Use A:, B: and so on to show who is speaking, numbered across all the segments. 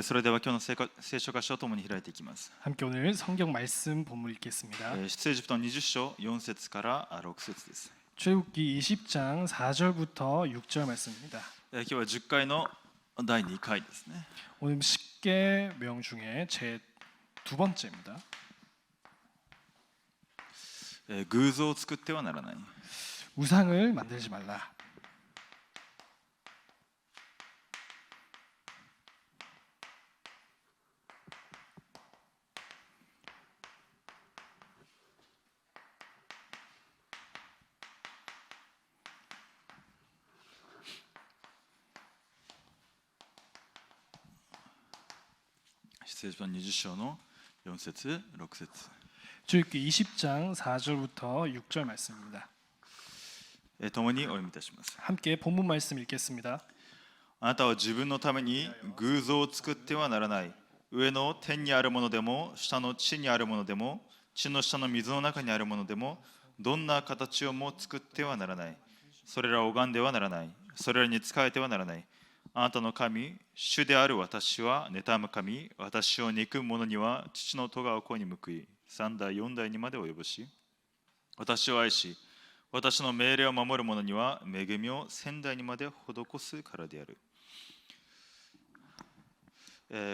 A: それでは今日の聖書箇所を共に開いていきます。
B: 함께 오늘 성경 말씀 본문 읽겠습니다.
A: 出エジプトの20章4節から6節です。
B: 출애굽기 20장 4절부터 6절 말씀입니다.
A: 今日は10回の第2回ですね。
B: 오늘 10개 명 중에 제 두 번째입니다.
A: 偶像を作ってはならない。
B: 우상을 만들지 말라.
A: 出エジプトの20章の4節6節
B: 출애굽기 20장 4절부터 6절 말씀입니다.
A: 共にお読みいたします。
B: 함께 본문 말씀 읽겠습니다.
A: あなたは自分のために偶像を作ってはならない。上の天にあるものでも下の地にあるものでも地の下の水の中にあるものでもどんな形をも作ってはならない。それらを拝んではならない。それらに仕えてはならない。あなたの神、主である私は妬む神、私を憎む者には父の咎を子に報い、3代4代にまで及ぼし、私を愛し、私の命令を守る者には恵みを1000代にまで施すからである。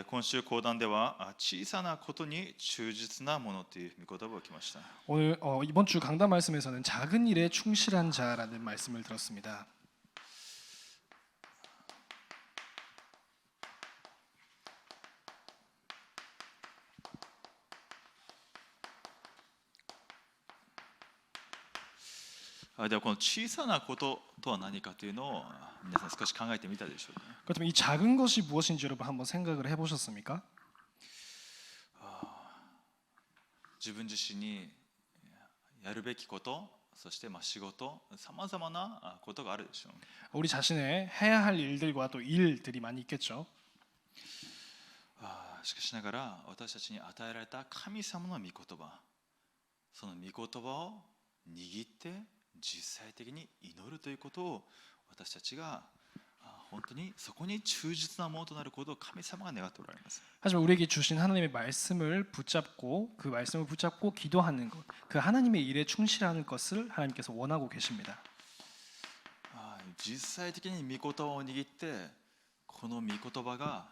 A: 今週講談では小さなことに忠実なものという御言葉をきました。
B: 오늘 이번 주 강단 말씀에서는 작은 일에 충실한 자라는 말씀을 들었습니다.
A: ではこの小さなこととは何かというのを皆さん少し考えてみたでしょうか。
B: 그렇다면 이 작은 것이 무엇인지 여러분 한번 생각을 해보셨습니까?
A: 自分自身にやるべきこと、そして仕事、さまざまなことがあるでしょう。
B: 우리 자신의 해야 할 일들과 또 일들이 많이 있겠죠.
A: しかしながら私たちに与えられた神様の御言葉、その御言葉を握って実際的に祈るということを私たちが本当にそこに忠実なものとなることを神様が願っておられます。
B: 하지만 우리에게 주신 하나님의 말씀을 붙잡고 그 말씀을 붙잡고 기도하는 것, 그 하나님의 일에 충실하는 것을 하나님께서 원하고 계십니다.
A: 実際的に御言葉を握ってこの御言葉が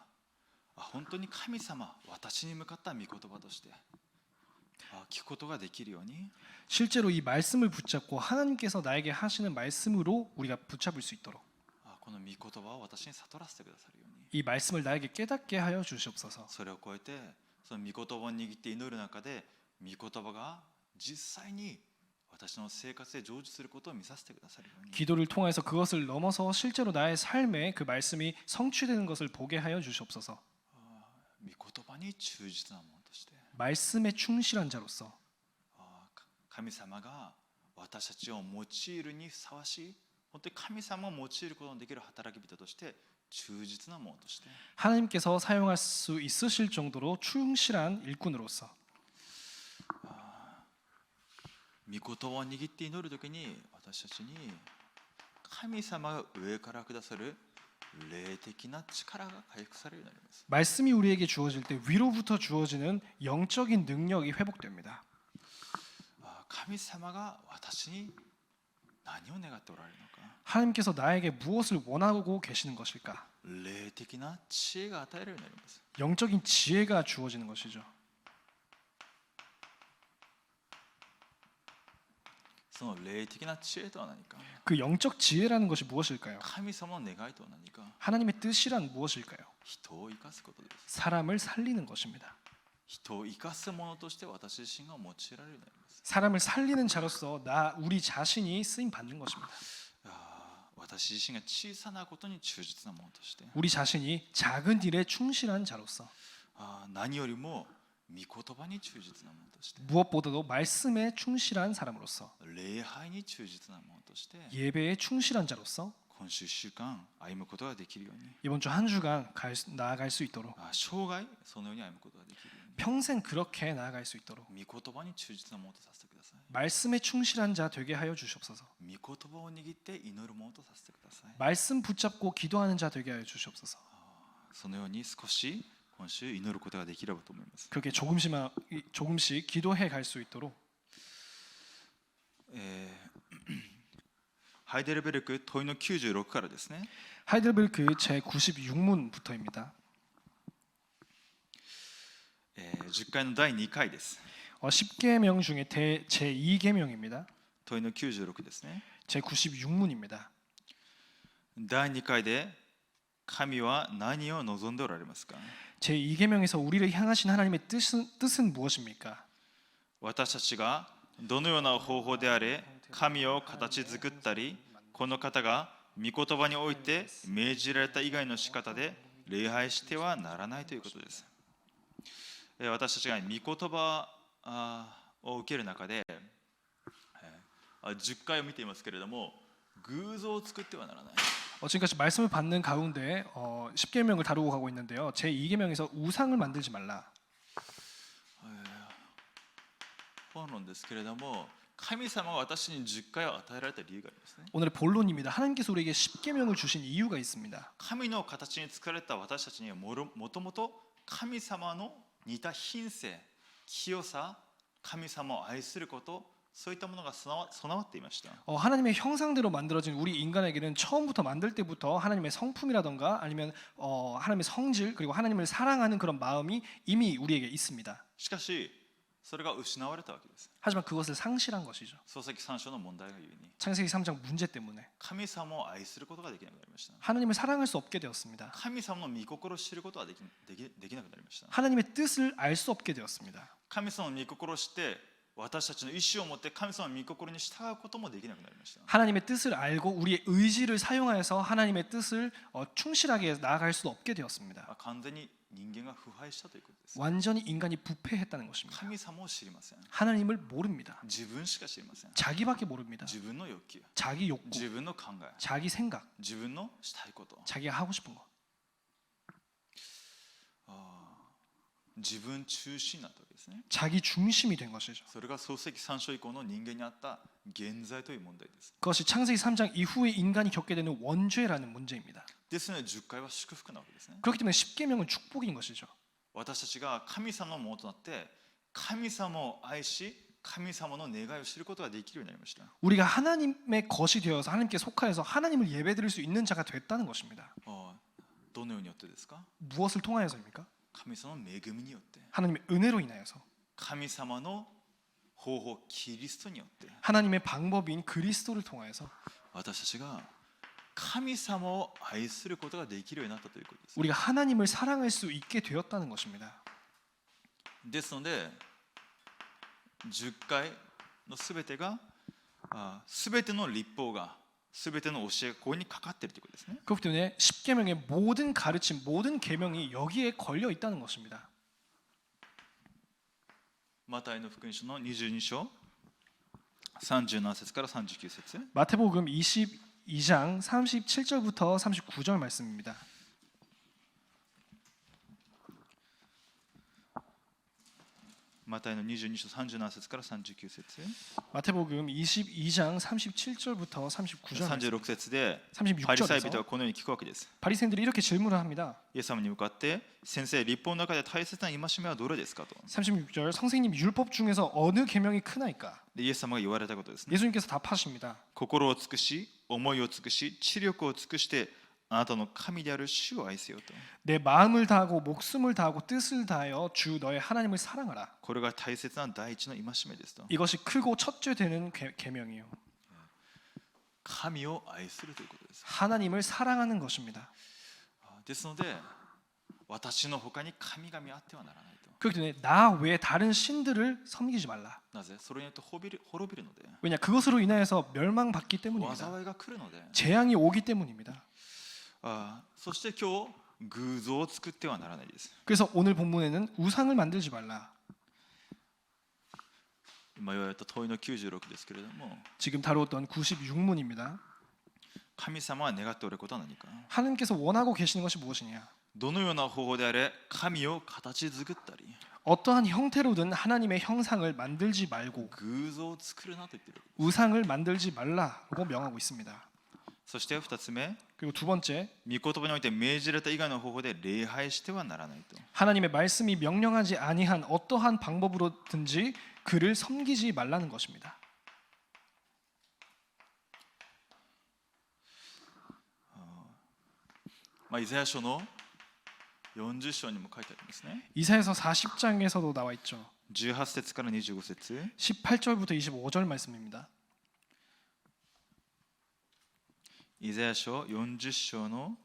A: 本当に神様、私に向かった御言葉として聞くことができるように
B: 실제로 이 말씀을 붙잡고 하나님께서 나에게 하시는 말씀으로 우리가 붙잡을 수 있도록
A: この御言葉を私に悟らせてくださるように
B: 이 말씀을 나에게 깨닫게 하여 주시옵소서.
A: それを超えてその御言葉を握って祈る中で御言葉が実際に私の生活で成就することを見させてくださるように
B: 기도를 통해서 그것을 넘어서 실제로 나의 삶에 그 말씀이 성취되는 것을 보게 하여 주시옵소서.
A: 御言葉に忠実なものとして
B: 말씀에 충실한 자로서
A: 神様が私たちを用いるにふさわしい本当に神様を用いることのできる働き人として忠実なものとして
B: 하나님께서 사용할 수 있으실 정도로 충실한 일꾼으로서
A: 御言葉を握って祈るときに私たちに神様が上からくださる霊的な力が回復されるようになります。
B: 말씀이 우리에게 주어질 때 위로부터 주어지는 영적인 능력이 회복됩니다.
A: 神様が私に何を願っておられるのか
B: 하나님께서 나에게 무엇을 원하고 계시는 것일까?
A: 霊的な知恵が与えられるようになります。
B: 영적인 지혜가 주어지는 것이죠.
A: その霊的な知恵とは何か
B: 그 영적 지혜라는 것이 무엇일까요?
A: 神様の願いとは何か
B: 하나님의 뜻이란 무엇일까요?
A: 人を生かすことです。
B: 사람을 살리는 것입니다.
A: 人を生かすものとして私自身が用いられるようになります。
B: 사람을 살리는 자로서 우리 자신이 쓰임 받는 것입니다.
A: 私自身が小さなことに忠実なものとして
B: 우리 자신이 작은 일에 충실한 자로서
A: 何よりも御言葉に忠実なものとして
B: 무엇보다도 말씀에 충실한 사람으로서
A: 礼拝に忠実なものとして
B: 예배에 충실한 자로서
A: 今週1週間歩むことができるように
B: 이번 주 한 주간 나아갈 수 있도록
A: 生涯そのように歩むことができるように
B: 평생 그렇게 나아갈 수 있도록
A: 御言葉に忠実なものとさせてください。
B: 말씀에 충실한 자 되게 하여 주시옵소서.
A: 御言葉を握って祈るものとさせてください。
B: 말씀 붙잡고 기도하는 자 되게 하여 주시옵소서.
A: そのように少し今週祈ることができればと思います。
B: 그렇게 조금씩 기도해 갈 수 있도록
A: ハイデルベルク問いの96からですね。
B: 하이델베르크 제 96문부터입니다.
A: 10回の第2回です。
B: 10계명 중에 제 2계명입니다.
A: 問いの96ですね。
B: 제 96문입니다.
A: 第2回で神は何を望んでおられますか？
B: 제 2계명에서 우리를 향하신 하나님의 뜻은 무엇입니까?
A: 私たちがどのような方法であれ神を形作ったり、この方が御言葉において命じられた以外の仕方で礼拝してはならないということです。私たちが御言葉を受ける中で10回を見ていますけれども、偶像を作ってはならない。
B: 지금까지 말씀을 받는 가운데 10계명을 다루고 가고 있는데요. 제 2계명에서 우상을 만들지 말라.
A: 本論ですけれども、神様が私に10回を与えられた理由がありますね。
B: 오늘의 본론입니다. 하나님께서 우리에게 10계명을 주신 이유가 있습니다.
A: 神の形に作られた私たちにはもともと神様の似た品性、清さ、神様を愛すること、そういったものが備わっていました。
B: 하나님의 형상대로 만들어진 우리 인간에게는 처음부터 만들 때부터 하나님의 성품이라던가 아니면 하나님의 성질 그리고 하나님을 사랑하는 그런 마음이 이미 우리에게 있습니다.
A: しかしそれが失われたわけです。
B: 하지만 그것을 상실한 것이죠.
A: 創世記3章の問題がゆえに
B: 창세기 3장 문제 때문에
A: 神様を愛することができなくなりました。
B: 하나님을 사랑할 수 없게 되었습니다.
A: 神様の御心を知ることはできなくなりました。
B: 하나님의 뜻을 알 수 없게 되었습니다.
A: 神様の御心を知って私たちの意志を持って神様の御心に従うこともできなくなりました。
B: 하나님의 뜻을 알고 우리의 의지를 사용하여서 하나님의 뜻을 충실하게 나아갈 수 없게 되었습니다.
A: 完全に人間が腐敗したということです。
B: 완전히 인간이 부패했다는 것입니다.
A: 神様を知りません。
B: 하나님을 모릅니다.
A: 自分しか知りません。
B: 자기밖에 모릅니다.
A: 自分の欲求、
B: 자기 욕구,
A: 自分の考え、
B: 자기 생각,
A: 自分のしたいこと、
B: 자기가 하고 싶은 것.
A: 自分中心になったわけですね。
B: 자기 중심이 된 것이죠.
A: それが創世記3章以降の人間にあった現在という問題です。
B: 그것이 창세기 3장 이후에 인간이 겪게 되는 원죄라는 문제입니다.
A: ですので10回は祝福なわけですね。
B: 그렇기 때문에 10계명은 축복인 것이죠.
A: 私たちが神様のものとなって神様を愛し神様の願いを知ることができるようになりました。
B: 우리가 하나님의 것이 되어서 하나님께 속하여서 하나님을 예배드릴 수 있는 자가 됐다는 것입니다.
A: どのようによってですか？
B: 무엇을 통하여서입니까?
A: 神様の恵みによって、
B: 하나님의 은혜로 인하여서
A: 神様の方法キリストによって、
B: 하나님의 방법인 그리스도를 통하여서
A: 私たちが神様を愛することができるようになったということです。
B: 우리가 하나님을 사랑할 수 있게 되었다는 것입니다.
A: ですので10回のすべてがすべての律法がすべての教えがここにかかっているということですね。
B: 그렇기 때문에 10계명의 모든 가르침, 모든 계명이 여기에 걸려 있다는 것입니다.
A: マタイの福音書の22章37節から39節。
B: 마태복음 22장 37절부터 39절 말씀입니다.
A: マタイの22章37節から39節。
B: 마태복음 22장 37절부터 39절
A: 36節で
B: 36
A: パリサイ人
B: 절에서
A: はこのように聞くわけです。
B: 바리새인들이 이렇게 질문을 합니다.
A: イエス様に向かって先生、律法の中で大切な戒めはどれですかと。
B: 36절 선생님 율법 중에서 어느 계명이 크나이까?
A: でイエス様が言われたことですね。
B: 예수님께서 답하십니다.
A: 心を尽くし、思いを尽くし、知力を尽くしてあなたの神である主を愛せよと。
B: 내 마음을 다하고 목숨을 다하고 뜻을 다하여 주 너의 하나님을 사랑하라.
A: これが大切な第一の戒めですと。
B: 이것이 크고 첫째 되는 계명이요.
A: 神を愛するということです。
B: 하나님을 사랑하는 것입니다.
A: ですので私の他に神々あってはならないと。
B: 그렇기 때문에 나 외에 다른 신들을 섬기지 말라.
A: なぜ？それによって滅びるので。
B: 왜냐 그것으로 인하여서 멸망받기 때문입니다.
A: 災いが来るので。
B: 재앙이 오기 때문입니다.
A: そして今日偶像を作ってはならないです。
B: 그래서 오늘 본문에는 우상을 만들지 말라.
A: 今言われた問いの96ですけれども、
B: 지금 다루었던 96문입니다.
A: 神様は願っておることは何か。
B: 하나님께서 원하고 계시는 것이 무엇이냐?
A: どのような方法であれ神を形作ったり
B: 어떠한 형태로든 하나님의 형상을 만들지 말고
A: 偶像を作るなと言っている。
B: 우상을 만들지 말라고 명하고 있습니다.
A: そして2つ目、
B: 그리고 두 번째,
A: 御言葉において命じられた以外の方法で礼拝してはならないと。
B: 하나님의 말씀이 명령하지 아니한 어떠한 방법으로든지 그를 섬기지 말라는 것입니다.
A: イザヤ書の40章にも書いてありますね。
B: 이사야서 40장에서도 나와 있죠.
A: 18節から25節、
B: 18절부터 25절 말씀입니다.
A: イザヤ書40章の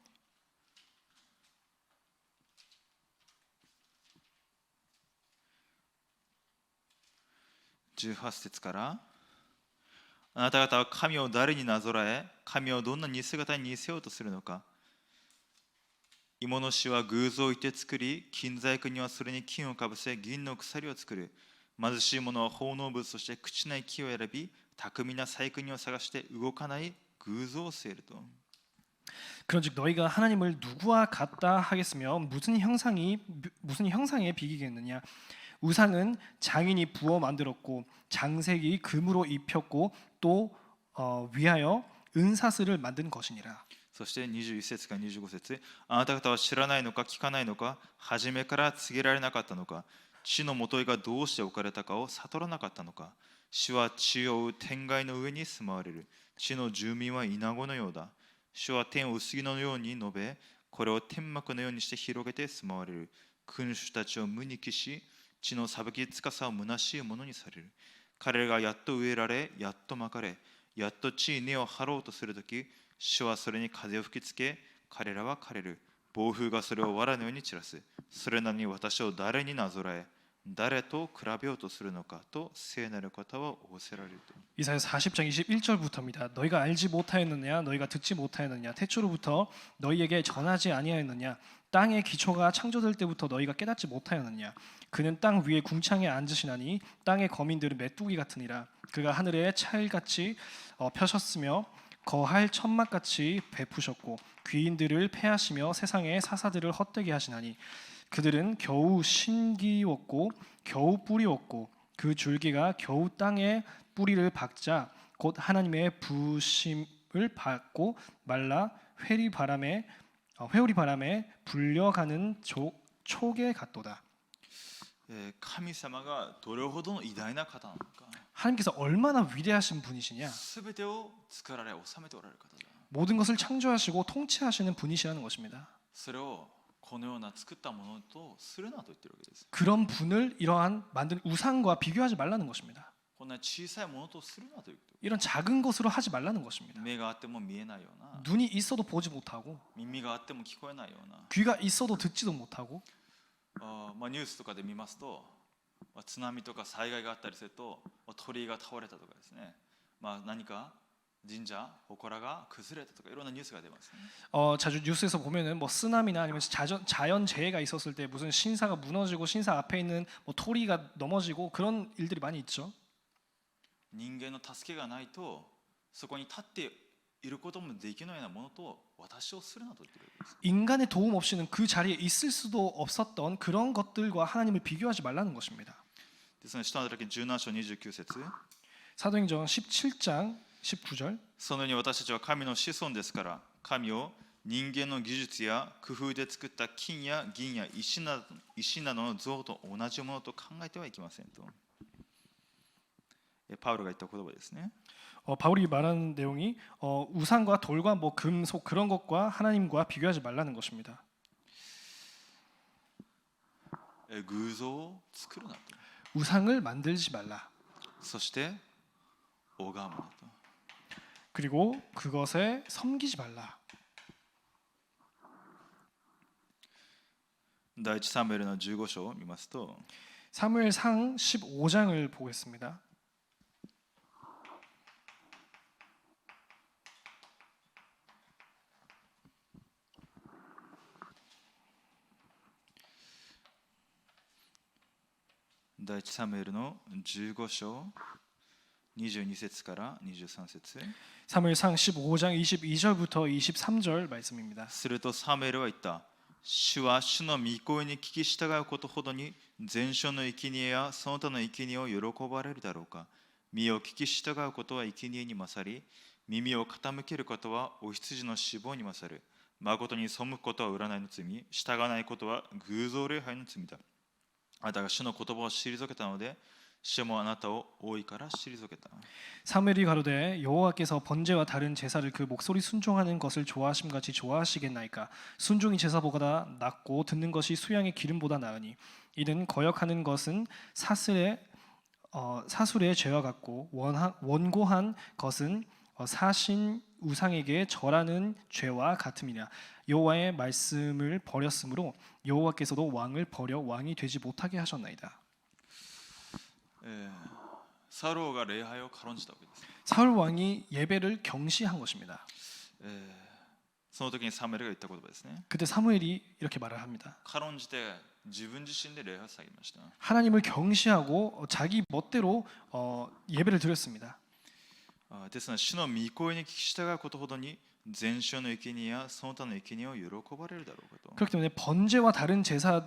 A: 18節から、あなた方は神を誰になぞらえ、神をどんな似姿に似せようとするのか。芋の師は偶像をいて作り、金細工にはそれに金をかぶせ、銀の鎖を作る。貧しい者は奉納物として朽ちない木を選び、巧みな細工人を探して動かない偶像を据えると。
B: 그런즉 너희가 하나님을 누구와 같다 하겠으며 무슨 형상에 비기겠느냐. 우상은 장인이 부어 만들었고 장색이 금으로 입혔고 또 위하여 은사슬을 만든 것이니라.
A: そして21節から25節、あなた方は知らないのか聞かないのか、初めから告げられなかったのか、地のもといがどうして置かれたかを悟らなかったのか。主は地を追う天外の上に住まわれる。地の住民はイナゴのようだ。主は天を薄木のように述べ、これを天幕のようにして広げて住まわれる。君主たちを無に帰し、地の裁きつかさを虚しいものにされる。彼らがやっと植えられ、やっとまかれ、やっと地に根を張ろうとするとき、主はそれに風を吹きつけ、彼らは枯れる。暴風がそれを藁のように散らす。それなのに私を誰になぞらえ、誰と比べようとするのかと聖なる方は仰せられると。
B: 이사야 40장 21절부터입니다. 너희가 알지 못하였느냐, 너희가 듣지 못하였느냐, 태초로부터 너희에게 전하지 아니하였느냐, 땅의 기초가 창조될 때부터 너희가 깨닫지 못하였느냐. 그는 땅 위에 궁창에 앉으시나니 땅의 거민들은 메뚜기 같으니라. 그가 하늘에 차일같이 펴셨으며 거할 천막같이 베푸셨고 귀인들을 패하시며 세상의 사사들을 헛되게 하시나니 그들은 겨우 신기웠고 겨우 뿌리웠고 그 줄기가 겨우 땅에 뿌리를 박자 곧 하나님의 부심을 받고 말라 회오리 바람에 불려가는 촉에 같도다.
A: 神様がどれほどの偉大な方なのか、
B: 하나님께서 얼마나 위대하신 분이시냐.
A: すべてを作られ治めておられる方だ。
B: 모든 것을 창조하시고 통치하시는 분이시라는 것입니다.
A: それをこのような作ったものとするなと言ってるわけです。
B: 그런 분을 이러한 만든 우상과 비교하지 말라는 것입니다.
A: こんな小さいものとするなと言ってる。
B: 이런 작은 것으로 하지 말라는 것입니다.
A: 目があっても見えないような、
B: 눈이 있어도 보지 못하고
A: 耳があっても聞こえないような、
B: 귀가 있어도 듣지도 못하고
A: ニュースとかで見ますと、津波とか災害があったりすると、鳥居が倒れたとかですね、何か神社、祠が崩れたとかいろんなニュースが出ますね。
B: 자주 뉴스에서 보면은 뭐 쓰나미나 아니면 자연 재해가 있었을 때 무슨 신사가 무너지고 신사 앞에 있는 뭐 토리가 넘어지고 그런 일들이 많이 있죠.
A: 人間の助けがないとそこに立っていることもできないようなものと私をするなと言っているわけです。
B: 인간의 도움 없이는 그 자리에 있을 수도 없었던 그런 것들과 하나님을 비교하지 말라는 것입니다.
A: ですので、使徒の働き17章29節、
B: 사도행전 17장 19절
A: そのように私たちは神の子孫ですから、神を人間の技術や工夫で作った金や銀や石などの像と同じものと考えてはいけませんと。パウロが言った言葉ですね。
B: 바울이 말하는 내용이 우상과 돌과 뭐 금속 그런 것과 하나님과 비교하지 말라는 것입니다.
A: 偶像を作るなと。
B: 우상을 만들지 말라.
A: そして拝むなと。
B: 그리고 그것에 섬기지 말라.
A: 第一サムエルの15章を見ますと、
B: 사무엘상 15장을 보겠습니다.
A: 第一サムエルの15章22節から23節。
B: 사무엘상 15장 22절부터 23절 말씀입니다.
A: するとサムエルは言った。主は主の御声に聞き従うことほどに全焼の生贄やその他の生贄を喜ばれるだろうか。身を聞き従うことは生贄に勝り、耳を傾けることはお羊の死亡に勝る。誠に背くことは占いの罪、従わないことは偶像礼拝の罪だ。あなたが主の言葉を退けたので、主もあなたを大いから退けた。
B: 사무엘이 가로되 여호와께서 번제와 다른 제사를 그 목소리 순종하는 것을 좋아하심 같이 좋아하시겠나이까. 순종이 제사보다 낫고 듣는 것이 수양의 기름보다 나으니 이는 거역하는 것은 사술의 죄와 같고 원고한 것은 사신 우상에게 절하는 죄와 같음이냐. 여호와의 말씀을 버렸으므로 여호와께서도 왕을 버려 왕이 되지 못하게 하셨나이다.
A: サローが礼拝を軽んじたわけです。
B: 사울 왕이 예배를 경시한 것입니다.
A: その時にサムエルが言った言葉ですね。
B: 그때 사무엘이 이렇게 말을 합니다.
A: 軽んじて自分自身で礼拝を捧げました。
B: 하나님을 경시하고 자기 멋대로 예배를 드렸습니다.
A: ですので主の御声に聞き従うことほどに全焼の生贄やその他の生贄を喜ばれるだろうかと。
B: 그렇기 때문에 번제와 다른 제사를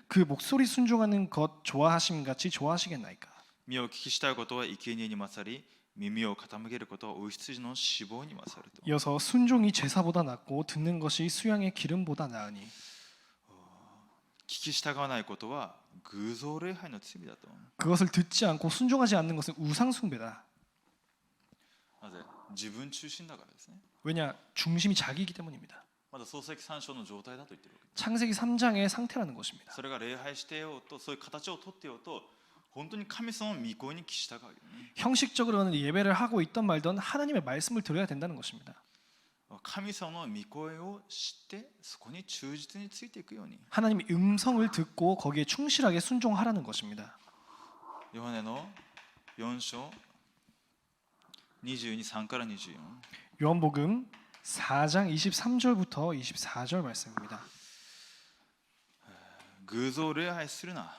B: 그 목소리 순종하는 것 좋아하심 같이 좋아하시겠나이까.
A: 身を聞き従うことは生贄に勝り、耳を傾けることはお羊の死亡に勝ると。
B: 이어서 순종이 제사보다 낫고 듣는 것이 수양의 기름보다 나으니.
A: 聞き従わないことは偶像礼拝の罪だと。
B: 그것을 듣지 않고 순종하지 않는 것은 우상 숭배다.
A: なぜ自分中心だからですね。
B: 왜냐? 중심이 자기이기 때문입니다.
A: まだ創世記3章の状態だと言ってるわけです。
B: 창세기 3장의 상태라는 것입니다.
A: それが礼拝してようと、そういう形をとってようと、本当に神様の御声に聞き従うよね。
B: 형식적으로는 예배를 하고 있던 말던 하나님의 말씀을 들어야 된다는 것입니다.
A: 神様の御声を知ってそこに忠実についていくように。
B: 하나님의 음성을 듣고 거기에 충실하게 순종하라는 것입니다.
A: ヨハネの4章22、3から24。
B: 요한복음 4장 23절부터 24절 말씀입니다.
A: 偶像礼拝するな。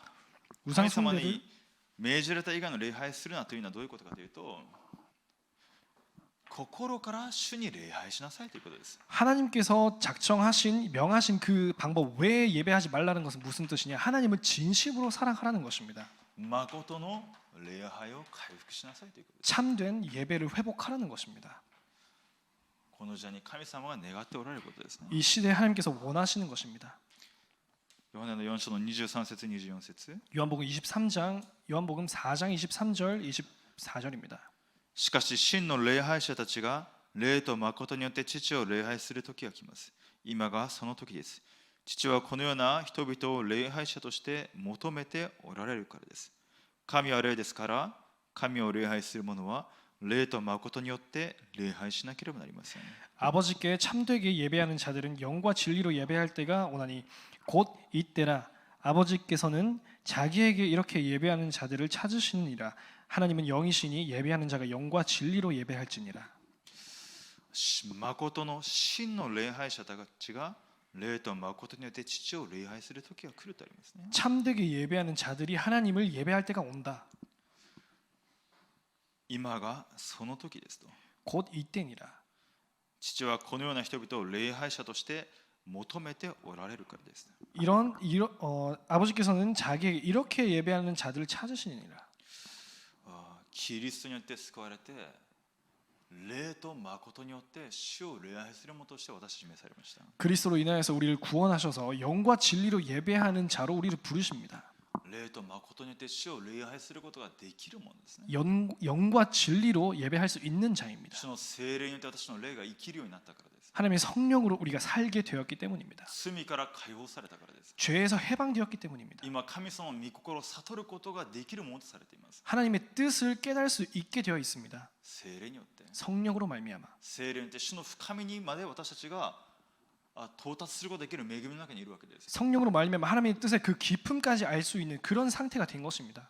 B: 우상
A: 神様
B: 숭배를
A: に命じられた以外の礼拝するなというのはどういうことかというと、心から主に礼拝しなさいということです。
B: 하나님께서 작정하신 명하신 그 방법 외에 예배하지 말라는 것은 무슨 뜻이냐? 하나님을 진심으로 사랑하라는 것입니다.
A: 誠の礼拝を回復しなさいということです。
B: 참된 예배를 회복하라는 것입니다.
A: この時代に神様が願っておられることですね。
B: 이 시대에 하나님께서 원하시는 것입니다.
A: ヨハネの4章の23節24節。
B: 요한복음 4장 23절 24절입니다.
A: しかし真の礼拝者たちが霊と誠によって父を礼拝する時が来ます。今がその時です。父はこのような人々を礼拝者として求めておられるからです。神は霊ですから、神を礼拝する者は霊と誠によって礼拝しなければなりません。
B: 아버지께 참되게 예배하는 자들은 영과 진리로 예배할 때가 오나니 곧 이때라. 아버지께서는 자기에게 이렇게 예배하는 자들을 찾으시느니라. 하나님은 영이시니 예배하는 자가 영과 진리로 예배할지니라.
A: 誠の真の礼拝者たちが霊と誠によって父を礼拝する時が来るとありますね。
B: 참되게 예배하는 자들이 하나님을 예배할 때가 온다.
A: 今がその時ですと。
B: 곧 이때니라.
A: 父はこのような人々を礼拝者として求めておられるからです。
B: 아버지께서는 자기에게 이렇게 예배하는 자들을 찾으시니라.
A: キリストによって救われて、霊と誠によって主を礼拝する者として私たち召されました。
B: 그리스도로 인하여서 우리를 구원하셔서 영과 진리로 예배하는 자로 우리를 부르십니다.
A: 霊と誠によって主を礼拝することができるものですね。
B: 영과 진리로 예배할 수 있는 자입니다.
A: 主の聖霊によって私の霊が生きるようになったからです。
B: 하나님의 성령으로 우리가 살게 되었기 때문입니다.
A: 罪から解放されたからです。
B: 죄에서 해방되었기 때문입니다.
A: 今神様の御心を悟ることができるものとされています。
B: 하나님의 뜻을 깨달을 수 있게 되어 있습니다.
A: 聖霊によって、
B: 성령으로 말미암아
A: 聖霊によって主の深みにまで私たちが到達することができる恵みの中にいるわけです。
B: 성령으로 말미암아 하나님의 뜻의 그 깊음까지 알 수 있는 그런 상태가 된 것입니다.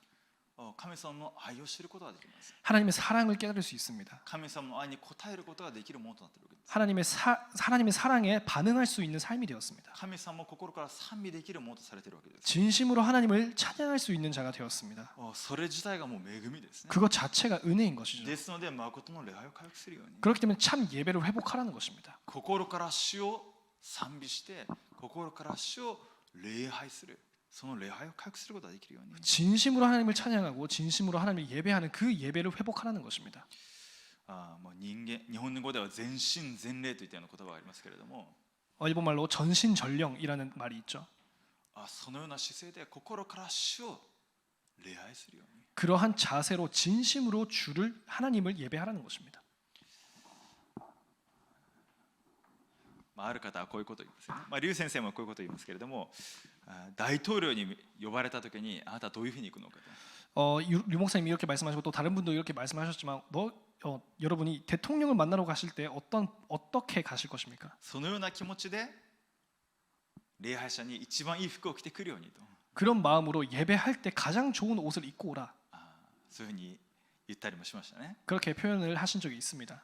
A: 神様の愛を知ることができます。
B: 하나님의 사랑을 깨달을 수 있습니다.
A: 神様の愛に応えることができるものとなっているわけです。
B: 하나님의 사랑에 반응할 수 있는 삶이 되었습니다.
A: 神様を心から賛美できるものとされているわけです。
B: 진심으로 하나님을 찬양할 수 있는 자가 되었습니다.
A: それ自体がもう恵みですね。
B: 그것 자체가 은혜인 것이죠.
A: ですので誠の礼拝を回復するように、
B: 그렇기 때문에 참 예배를 회복하라는 것입니다.
A: 心から主を賛美して心から主を礼拝する、その礼拝を回復することができるように。
B: 진심으로 하나님을 찬양하고 진심으로 하나님을 예배하는 그 예배를 회복하라는 것입니다.
A: もう日本語では全身全霊といったような言葉がありますけれども、
B: 일본말로 전신전령이라는 말이 있죠.
A: そのような姿勢で心から主を礼拝するように、
B: 그러한 자세로 진심으로 하나님을 예배하라는 것입니다.
A: ある方はこういうことを言いますよね。劉先生もこういうことを言いますけれども、大統領に呼ばれた時にあなたはどういうふうに行くのかと。
B: 류 목사님이 이렇게 말씀하시고 또 다른 분도 이렇게 말씀하셨지만 여러분이 대통령을 만나러 가실 때 어떻게 가실 것입니까?
A: そのような気持ちで礼拝者に一番いい服を着てくるようにと、
B: 그런 마음으로 예배할 때 가장 좋은 옷을 입고 오라.
A: そういうふうに言ったりもしましたね。
B: 그렇게 표현을 하신 적이 있습니다.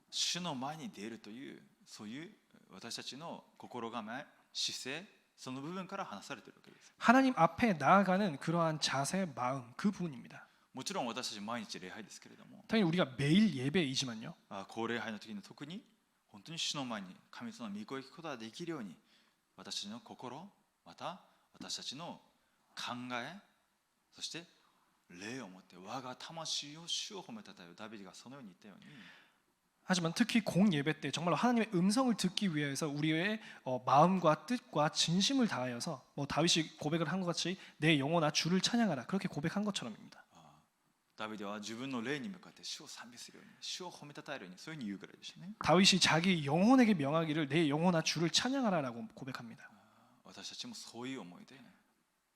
A: 主の前に出るというそういう私たちの心構え、姿勢、その部分から話されているわけです。
B: 하나님 앞에 나아가는 그러한 자세, 마음 그 부분입니다.
A: もちろん私たち毎日礼拝ですけれども、
B: 당연히 우리가 매일 예배이지만요.
A: 高礼拝の時に特に本当に主の前に神様の御声を聞くことができるように、私たちの心、また私たちの考え、そして霊を持って我が魂を主を褒めたたえよ。ダビデがそのように言ったように、
B: 하지만 특히 공예배 때 정말로 하나님의 음성을 듣기 위해서 우리의 마음과 뜻과 진심을 다하여서 다윗이 고백을 한 것 같이 내 영혼아 주를 찬양하라 그렇게 고백한 것처럼입니다.
A: ダビデは自分の霊に向かって主を賛美するように、主を褒めたたえるように、そういうふうに言うぐらいでしたね。
B: 다윗이 자기 영혼에게 명하기를 내 영혼아 주를 찬양하라라고 고백합니다.
A: 私たちもそういう思いで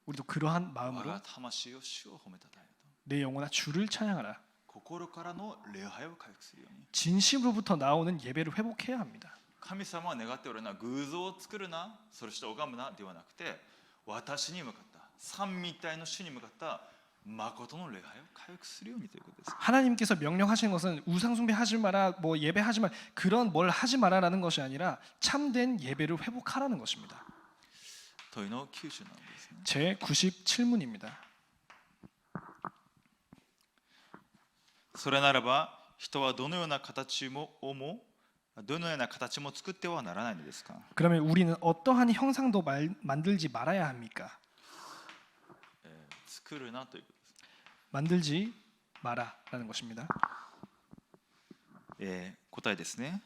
B: 우리도 그러한
A: 我
B: 마음으로
A: が魂を主を褒めたたえよと、
B: 내 영혼아 주를 찬양하라.
A: 心からの礼拝を回復するように。
B: 진심으로부터 나오는 예배를 회복해야 합니다.
A: 神様は願っておられるのは偶像を作るな、そして拝むなではなくて、私に向かった三位一体の主に向かった誠の礼拝を回復するようにということです。
B: 하나님께서 명령하시는 것은 우상 숭배하지 마라, 예배하지 마, 그런 뭘 하지 마라라는 것이 아니라 참된 예배를 회복하라는 것입니다.
A: 問いの90なんですね。
B: 제 97문입니다.
A: それならば人はどのような形も作ってはならないのですか。
B: 그러면 우리는 어떠한 형상도 만들지 말아야 합니까?
A: 作るなということです。
B: 만들지 마라라는 것입니다.
A: 答えですね。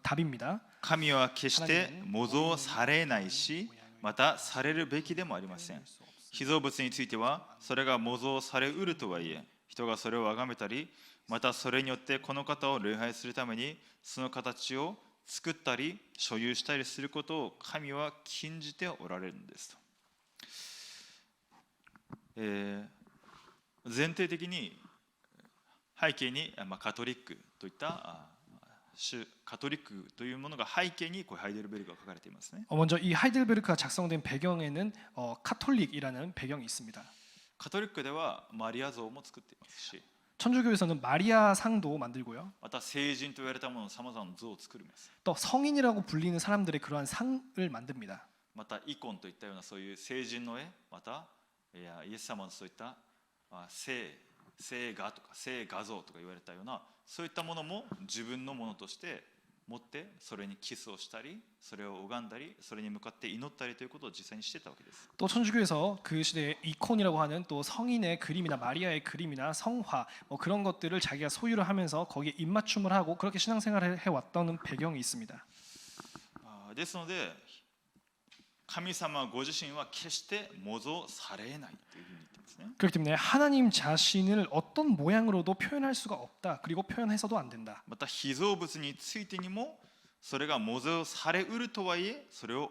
B: 답입니다.
A: 神は決して模造されないし、またされるべきでもありません。被造物についてはそれが模造されうるとはいえ、人がそれを崇めたり、またそれによってこの方を礼拝するためにその形を作ったり所有したりすることを神は禁じておられるのですと。前提的に背景にカトリックといったカトリックというものが背景にハイデルベルクが書かれていますね。
B: 먼저 이 하이델베르크가 작성된 배경에는 카톨릭이라는 배경이 있습니다.
A: カトリックではマリア像も作っていますし、
B: 천주교에서는 마리아 상도 만들고요.
A: また聖人と言われたものさまざまな像を作ります。
B: 또 성인이라고 불리는 사람들의 그러한 상을 만듭니다.
A: またイコンといったようなそういう聖人の絵、またイエス様のそういった聖画とか聖画像とか言われたようなそういったものも自分のものとして持ってそれにキスをしたり、それを拝んだり、それに向かって祈ったりということを実際にしてたわけです。
B: 또 천주교에서 그 시대의 이콘이라고 하는 또 성인의 그림이나 마리아의 그림이나 성화 그런 것들을 자기가 소유를 하면서 거기에 입맞춤을 하고 그렇게 신앙생활을 해왔던 배경이 있습니다.
A: ですので神様ご自身は決して模造されないというふうに言ってますね。
B: 그렇기 때문에 하나님 자신을 어떤 모양으로도 표현할 수가 없다. 그리고 표현해서도 안 된다.
A: また被造物についてにもそれが模造されうるとはいえ、それを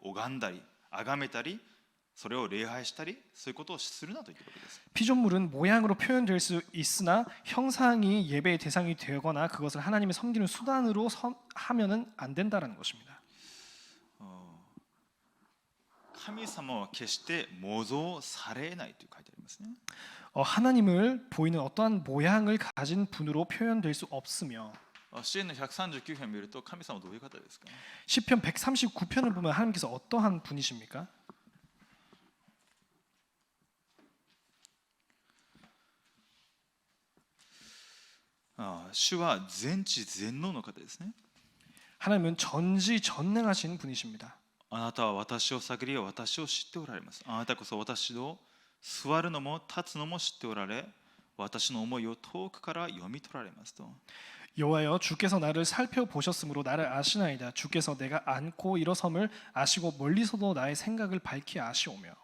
A: 拝んだり崇めたり、それを礼拝したり、そういうことをするなと言っているわけです。
B: 피조물은 모양으로 표현될 수 있으나 형상이 예배의 대상이 되거나 그것을 하나님의 섬기는 수단으로 하면은 안 된다라는 것입니다.
A: 神様は決して模造されないと書いてありますね。
B: 하나님을 보이는 어떠한 모양을 가진 분으로 표현될 수 없으며
A: 詩篇の139編を見ると神様はどういう方ですか。
B: 시편 139편을 보면 하나님께서 어떠한 분이십니까?
A: 主は全知全能の方ですね。
B: 하나님은 전지전능하신 분이십니다.
A: あなたは私を探り私を知っておられます。あなたこそ私の座るのも立つのも知っておられ、私の思いを遠くから読み取られますと。
B: 여호와여 주께서 나를 살펴보셨으므로 나를 아시나이다. 주께서 내가 안고 일어섬을 아시고 멀리서도 나의 생각을 밝히 아시오며.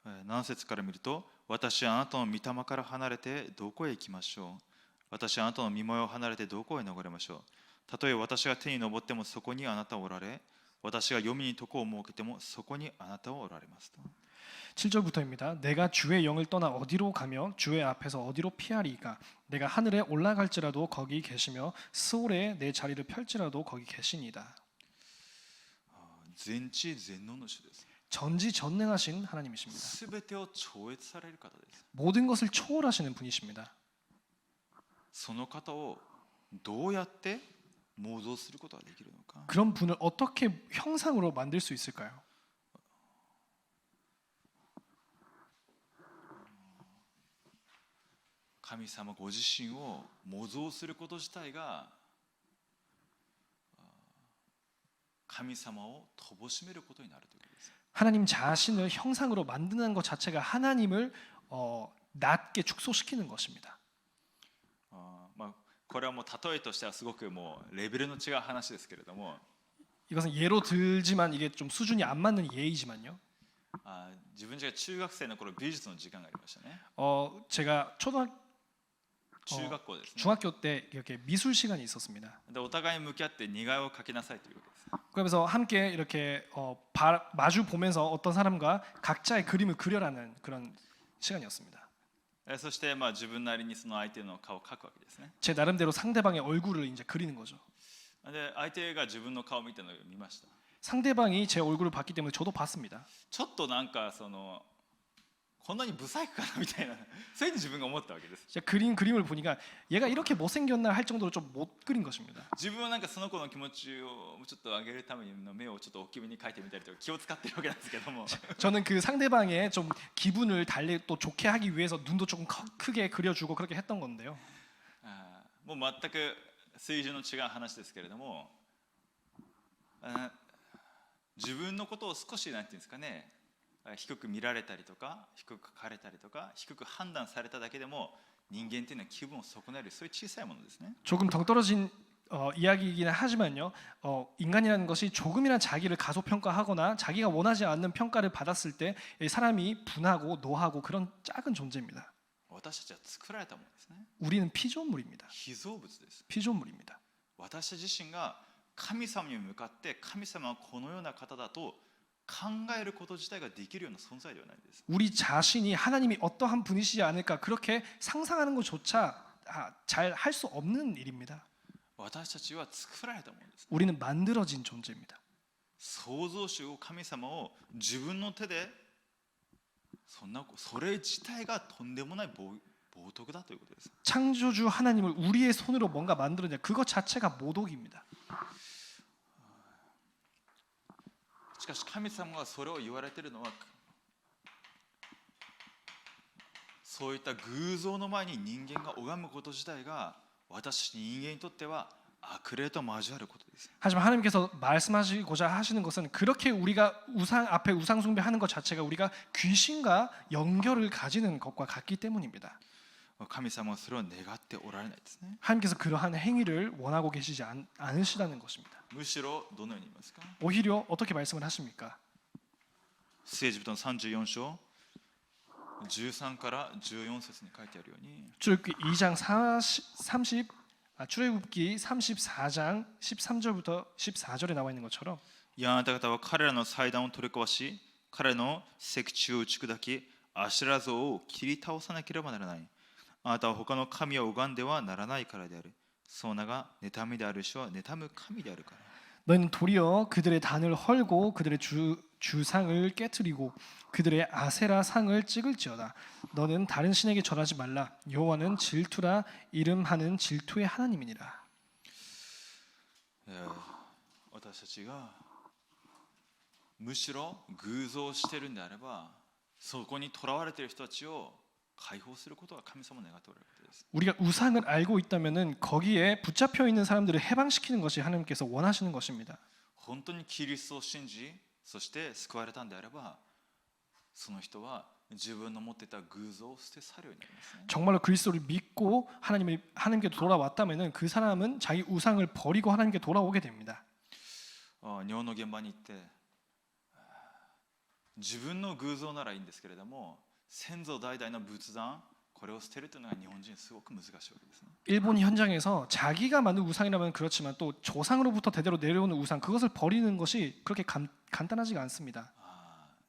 A: 7節から見ると、私はあなたの御霊から離れてどこへ行きましょう。私はあなたの御前を離れてどこへ逃れましょう。たとえ私が天に昇ってもそこにあなたはおられ、私が黄泉に床を設けてもそこにあなたはおられますと。
B: 7절부터입니다. 내가 주의 영을 떠나 어디로 가며 주의 앞에서 어디로 피하리까? 내가 하늘에 올라갈지라도 거기 계시며 스올에 내 자리를 펼지라도 거기 계시니이다.
A: 全知全能の主です。
B: 전지전능하신 하나님이십니다.
A: すべてを超越される方です。
B: 모든 것을 초월하시는 분이십니다.
A: その方をどうやって妄想することができるのか。
B: 그런 분을 어떻게 형상으로 만들 수 있을까요?
A: 神様ご自身を模造すること自体が神様を乏しめることになるということです。
B: 하나님 자신을 형상으로 만드는 것 자체가 하나님을 낮게 축소시키는 것입니다.
A: これはもう例えとしてはすごくもうレベルの違う話ですけれども、
B: 이것은 예로 들지만 이게 좀 수준이 안 맞는 예이지만요.
A: 自分が中学生の頃美術の時間がありましたね。
B: 제가
A: 中学校ですね。
B: 중학교 때 이렇게 미술 시간이 있었습니다.
A: でお互いに向き合って似顔絵を描きなさいというわけです。
B: 그러면서 함께 이렇게 마주 보면서 어떤 사람과 각자의 그림을 그려라는 그런 시간이었습니다.
A: そして自分なりにその相手の顔を描くわけですね。
B: 제 나름대로 상대방의 얼굴을 이제 그리는 거죠.
A: で相手が自分の顔を見たのを見ました。
B: 상대방이 제 얼굴을 봤기 때문에 저도 봤습니다.
A: ちょっとなんかこんなにブサイクかなみたいなそういうふうに自分が思ったわけです。
B: 제가 그린 그림을 보니까 얘가 이렇게 못생겼나 할 정도로 좀 못 그린 것입니다.
A: 自分はなんかその子の気持ちをちょっと上げるために目をちょっと大きめに描いてみたりとか気を使ってるわけなんですけども
B: 저는 그 상대방의 좀 기분을 달리 또 좋게 하기 위해서 눈도 조금 크게 그려주고 그렇게 했던 건데요.
A: もう全く水準の違う話ですけれども、自分のことを少しなんていうんですかね、低く見られたりとか低く書かれたりとか低く判断されただけでも人間っていうのは気分を損ねるそういう小さいものですね。
B: 조금 덩떨어진 이야기이긴 하지만요. 인간이라는 것이 조금이나 자기를 가소평가하거나 자기가 원하지 않는 평가를 받았을 때 사람이 분하고 노하고 그런 작은 존재입니다.
A: 私たちは作られたものですね。
B: 우리는 피조물입니다.
A: 被造物です。
B: 피조물입니다.
A: 私自身が神様に向かって神様はこのような方だと考えること自体ができるような存在ではないです。
B: 우리 자신이 하나님이 어떠한 분이시지 않을까 그렇게 상상하는 것조차 잘 할 수 없는 일입니다.
A: 私たちは作られたものです。
B: 우리는 만들어진 존재입니다.
A: 創造主を神様を自分の手でそれ自体がとんでもない冒涜だということです。
B: 창조주 하나님을 우리의 손으로 뭔가 만들어내 그것 자체가 모독입니다.
A: しかし神様がそれを言われているのはそういった偶像の前に人間が拝むこと自体が私人間にとっては悪霊と交わることです。
B: 하지만 하나님께서 말씀하시고자 하시는 것은 그렇게 우리가 우상 앞에 우상 숭배하는 것 자체가 우리가 귀신과 연결을 가지는 것과 같기 때문입니다.
A: 神様はそれを願っておられないですね。
B: 하나님께서 그러한 행위를 원하고 계시지 않으시다는 것입니다.
A: むしろどのように言いますか。
B: 오히려 어떻게 말씀을 하십니까?
A: 聖事人の34章13から14節に書いてあるように
B: 출애굽기 2장 출애굽기 34장 13절부터 14절에 나와 있는 것처럼
A: いやあなた方は彼らの祭壇を取り壊し彼らの石柱を打ち砕きアシュラ像を切り倒さなければならない。あなたは他の神を拝んではならないからである。その名が妬みである主は妬む神であるから。
B: 너희는 도리어 그들의 단을 헐고 그들의 주상을 깨뜨리고 그들의 아세라 상을 찍을지어다. 너는 다른 신에게 절하지 말라. 여호와는 질투라 이름하는 질투의 하나님이니라.
A: 私たちがむしろ偶像しているんであればそこにとらわれている人たちを解放することが神様を願っておられることです。
B: 우리가 우상을 알고 있다면은 거기에 붙잡혀 있는 사람들을 해방시키는 것이 하나님께서 원하시는 것입니다.
A: 本当にキリストを信じそして救われたんであればその人は自分の持っていた偶像を捨て去るようになりますね。
B: 정말로 그리스도를 믿고 하나님께 돌아왔다면은 그 사람은 자기 우상을 버리고 하나님께 돌아오게 됩니다.
A: 日本の現場に行って自分の偶像ならいいんですけれども先祖代々の仏壇これを捨てるというのが日本人すごく難しいわけですね。
B: 일본 현장에서 자기가 만든 우상이라면 그렇지만 또 조상으로부터 대대로 내려오는 우상 그것을 버리는 것이 그렇게 간단하지가 않습니다.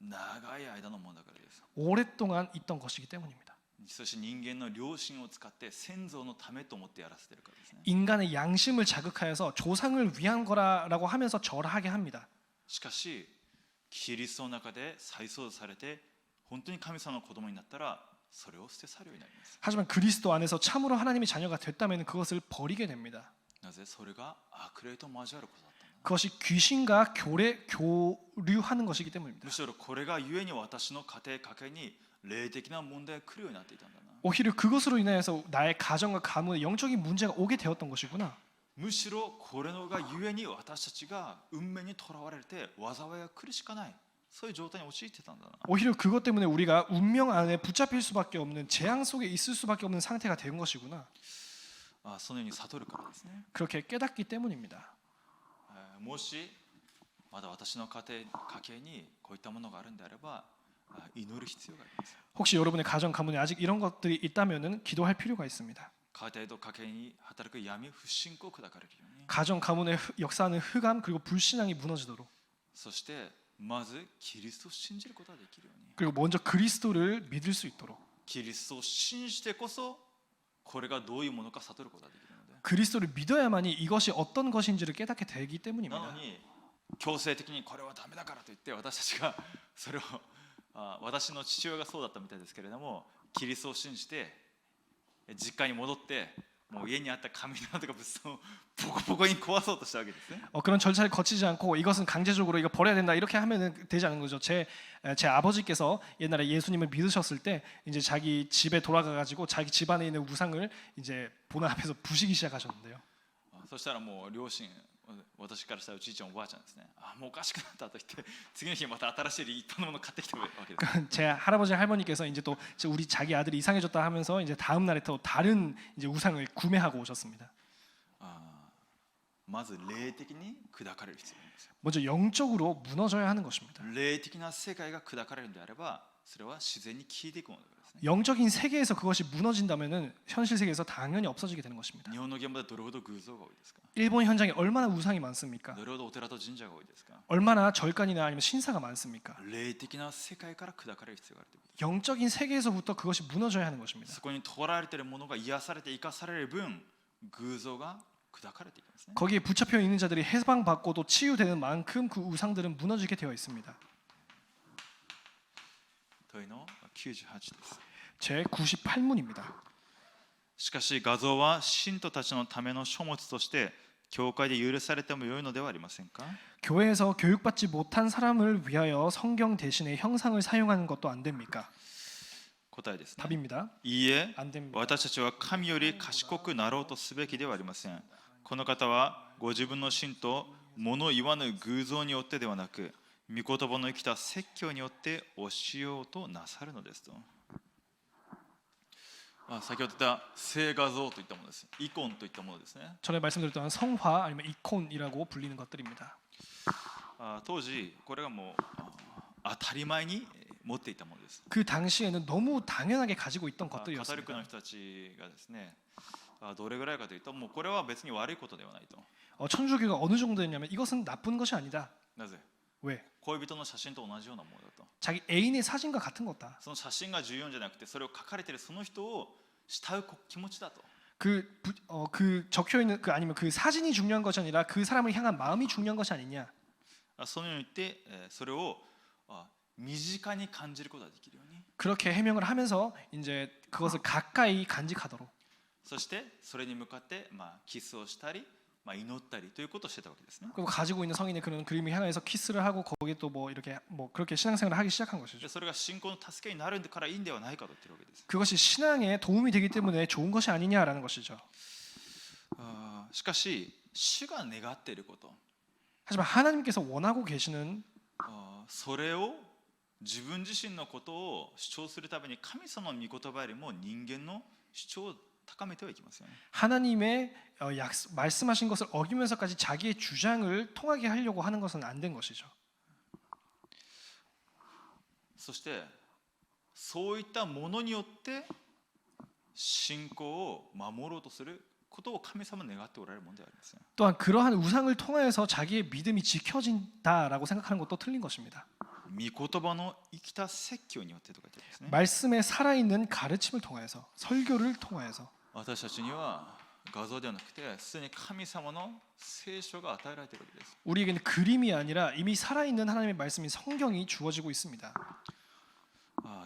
A: 長い間のものだからです。
B: 오랫동안 있던 것이기 때문입니다.
A: そして人間の良心を使って先祖のためと思ってやらせているからですね。
B: 인간의 양심을 자극하여서 조상을 위한 거라고 하면서 절하게 합니다.
A: しかしキリストの中で再創造されて本当に神様の子供になったらそれを捨て去るようになります。
B: 하지만 그리스도 안에서 참으로 하나님의 자녀가 됐다면 그것을 버리게 됩니다.
A: なぜそれが悪霊と交わることだったの。
B: 그것이 귀신과 교류하는 것이기 때문입니다.
A: むしろこれがゆえに私の家庭家計に霊的な問題が来るようになっていたんだな。
B: 오히려 그것으로 인해서 나의 가정과 가문에 영적인 문제가 오게 되었던 것이구나.
A: むしろこれのがゆえに私たちが運命にとらわれて災いが来るしかないそういう状態に陥ってたんだな。
B: 오히려 그것 때문에 우리가 운명 안에 붙잡힐 수밖에 없는 재앙 속에 있을 수밖에 없는 상태가 된 것이구나.
A: そのように悟るからですね。
B: 그렇게 깨닫기 때문입니다.
A: もしまだ私の家計にこういったものがあるんであれば祈る必要があります。
B: 혹시 여러분의 가정 가문에 아직 이런 것들이 있다면은 기도할 필요가 있습니다.
A: 家庭と家計に働く闇不信仰を砕かれるように
B: 가정 가문에 역사하는 흑암 그리고 불신앙이 무너지도록
A: そしてまずキリストを信じることができるように
B: 그리고 먼저 그리스도를 믿을 수 있도록
A: キリストを信じてこそこれがどういうものか悟ることができるので
B: 그리스도를 믿어야만이 이것이 어떤 것인지를 깨닫게 되기
A: な
B: 때문입니다.
A: のに強制的にこれはダメだからと言って私たちがそれを私の父親がそうだったみたいですけれどもキリストを信じて実家に戻ってもう家にあった神棚とか仏像をボコボコに壊そうとしたわけですね。
B: 그런 절차를 거치지 않고 이것은 강제적으로 이거 버려야 된다 이렇게 하면은 되지 않는 거죠. 제 아버지께서 옛날에 예수님을 믿으셨을 때 이제 자기 집에 돌아가 가지고 자기 집 안에 있는 우상을 이제 보는 앞에서 부시기 시작하셨는데요.
A: そしたらもう両親私からしたらおじいちゃんおばあちゃんですね。もうおかしくなったと言って次の日また新しい立派なものを買ってきたわけです。
B: 제 할아버지 할머니께서 이제 또 우리 자기 아들이 이상해졌다 하면서 이제 다음 날에 또 다른 이제 우상을 구매하고 오셨습니다.
A: まず霊的に砕かれる必要があります。
B: 먼저 영적으로 무너져야 하는 것입니다.
A: 霊的な世界が砕かれるのであればそれは自然に消えていくものだからですね。
B: 영적인 세계에서 그것이 무너진다면은 현실 세계에서 당연히 없어지게 되는 것입니다.
A: 日本の現場でどれほど偶像が多いですか。
B: 일본 현장에 얼마나 우상이 많습니까?
A: どれほどお寺と神社が多いですか。
B: 얼마나 절간이나 아니면 신사가 많습니까?
A: 霊的な世界から砕かれる必要があるというこ
B: 영적인 세계에서부터 그것이 무너져야 하는 것입니다.
A: と。そこにとらわれているものが癒されて生かされる分偶像が砕かれていきますね。
B: 거기에 붙잡혀 있는 자들이 해방받고도 치유되는 만큼 그 우상들은 무너지게 되어 있습니다.
A: 問いの98です。
B: 제 98문입니다.
A: しかし画像は信徒たちのための書物として教会で許されてもよいのではありませんか。
B: 교회에서 교육받지 못한 사람을 위하여 성경 대신에 형상을 사용하는 것도 안 됩니까?
A: 答えですね。
B: 답입니다.
A: いいえ、
B: 안 됩니다.
A: 私たちは神より賢くなろうとすべきではありません。この方はご自分の信と物言わぬ偶像によってではなく、御言葉の生きた説教によって教えようとなさるのですと。先ほど言った聖画像といったものです。イコンといったものですね。
B: 전에 말씀드렸던 성화 아니면 이콘이라고 불리는 것들입니다.
A: 当時これがもう当たり前に持っていたものです。
B: 그 당시에는 너무 당연하게 가지고 있던
A: カトリック
B: 것들이었습니다.
A: の人たちがですね、どれぐらいかというと、もうこれは別に悪いことではないと。
B: 천주교가 어느 정도였냐면 이것은 나쁜 것이 아니다.
A: なぜ？
B: 왜?
A: 恋人の写真と同じようなものだと。
B: 자기 애인의 사진과 같은 거다.
A: その写真が重要じゃなくて、それを書かれているその人を慕う気持ちだと。
B: 그 적혀 있는 그 아니면 그 사진이 중요한 것이 아니라 그 사람을 향한 마음이 중요한 것이 아니냐.
A: そのように言って、それを身近に感じることができるように。
B: 그렇게 해명을 하면서 이제 그것을 가까이 간직하도록.
A: そしてそれに向かってキスをしたり、祈ったりということをしてたわけですね。
B: 그리고 가지고 있는 성인의 그런 그림을 향해서 키스를 하고 거기에 또 뭐 이렇게 뭐 그렇게 신앙생활을 하기 시작한
A: で
B: 것이죠.
A: それが信仰の助けになるからいいんではないかと言ってるわけです。
B: 그것이 신앙에 도움이 되기 때문에 좋은 것이 아니냐라는 것이죠.
A: しかし主が願っていること、
B: 하지만 하나님께서 원하고 계시는
A: それを自分自身のことを主張するために神様の御言葉よりも人間の主張を高めてはいきますよね。
B: 하나님의 말씀하신 것을 어기면서까지 자기의 주장을 통하게 하려고 하는 것은 안 된 것이죠.
A: そしてそういったものによって信仰を守ろうとすることを神様は願っておられるものではありません。
B: 또한 그러한 우상을 통하여서 자기의 믿음이 지켜진다라고 생각하는 것도 틀린 것입니다.
A: 御言葉の生きた説教によってとか言ってますね。
B: 말씀에 살아있는 가르침을 통하여서 설교를 통하여서
A: 私たちには画像ではなくてすでに神様の聖書が与えられているわけです。
B: 우리에게는 그림이 아니라 이미 살아있는 하나님의 말씀인 성경이 주어지고 있습니다.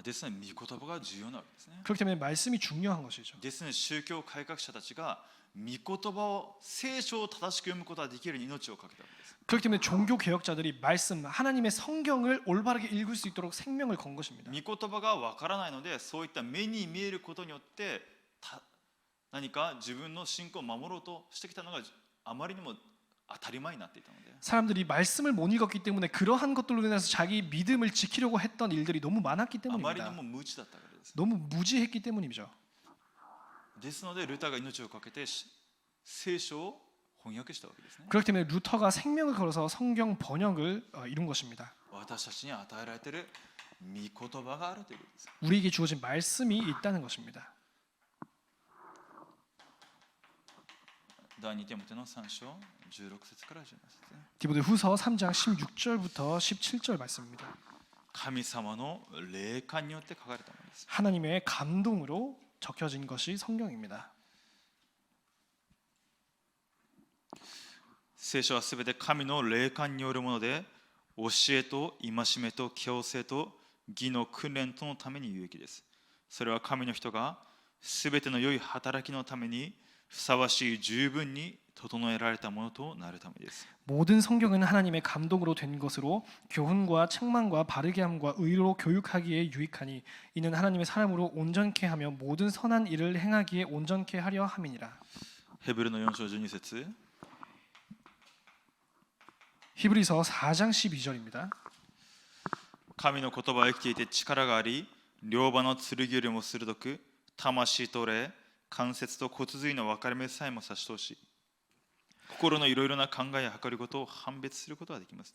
A: ですので御言葉が重要なわけですね。
B: 그렇기 때문에 말씀이 중요한 것이죠.
A: ですので宗教改革者たちが御言葉を聖書を正しく読むことができるように命を懸けたわけです。
B: 그렇기 때문에 종교 개혁자들이 말씀 하나님의 성경을 올바르게 읽을 수 있도록 생명을 건 것입니다.
A: 御言葉がわからないのでそういった目に見えることによって何か自分の信仰を守ろうとしてきたのがあまりにも当たり前になっていたので
B: 사람들이 말씀을 못 읽었기 때문에 그러한 것들로 인해서 자기 믿음을 지키려고 했던 일들이 너무 많았기
A: あまりに
B: 때문입니다.
A: も無知だったからです。
B: 너무 무지했기 때문이죠.
A: ですのでルターが命を懸けて聖書を翻訳したわけですね。
B: 그렇기 때문에 루터가 생명을 걸어서 성경 번역을 이룬 것입니다.
A: 私たちに与えられている御言葉があるということです。
B: 우리에게 주어진 말씀이 있다는 것입니다.
A: 第2テモテの3章16節から17節。
B: 디모데후서 3장 16절부터 17절 말씀입니다.
A: 神様の霊感によって書かれたものです。
B: 하나님의 감동으로 적혀진 것이 성경입니다.
A: 聖書はすべて神の霊感によるもので、教えと戒めと矯正と義の訓練とのために有益です。それは神の人がすべての良い働きのためにふさわしい十分に整えられたものとなるためです。
B: 모든 성경은 하나님의 감동으로 된 것으로 교훈과 책망과 바르게 함과 의로 교육하기에 유익하니 이는 하나님의 사람으로 온전케 하며 모든 선한 일을 행하기에 온전케 하려 함이니라.
A: ヘブルの4章12節。
B: 히브리서 4장 12절입니다.
A: 神の言葉は生きていて力があり、両刃の剣よりも鋭く、魂と霊、関節と骨髄の分かれ目さえも差し通し、心のいろいろな考えや計りごとを判別することができます。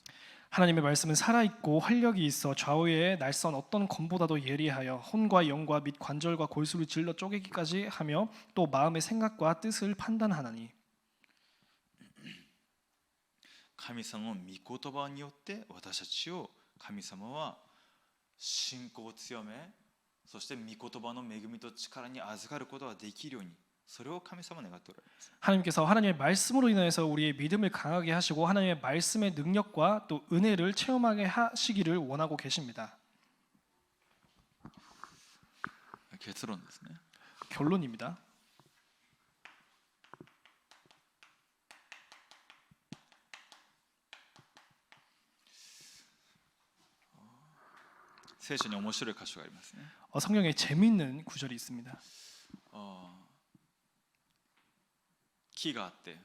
B: 하나님의 말씀은 살아있고 활력이 있어 좌우에 날선 어떤 검보다도 예리하여 혼과 영과 및 관절과 골수를 질러 쪼개기까지 하며 또 마음의 생각과 뜻을 판단하나니
A: 神様の御言葉によって私たちを神様は信仰を強め、そして御言葉の恵みと力に預かることができるように、それを神様は願っておられます。
B: 하나님께서 하나님의 말씀으로 인하여서 우리의 믿음을 강하게 하시고 하나님의 말씀의 능력과 또 은혜를 체험하게 하시기를 원하고 계십니다.
A: 結論ですね。
B: 결론입니다.
A: 聖書に面白い箇所がありますね。
B: 성경에 재미있는 구절이 있습니다.
A: 木があって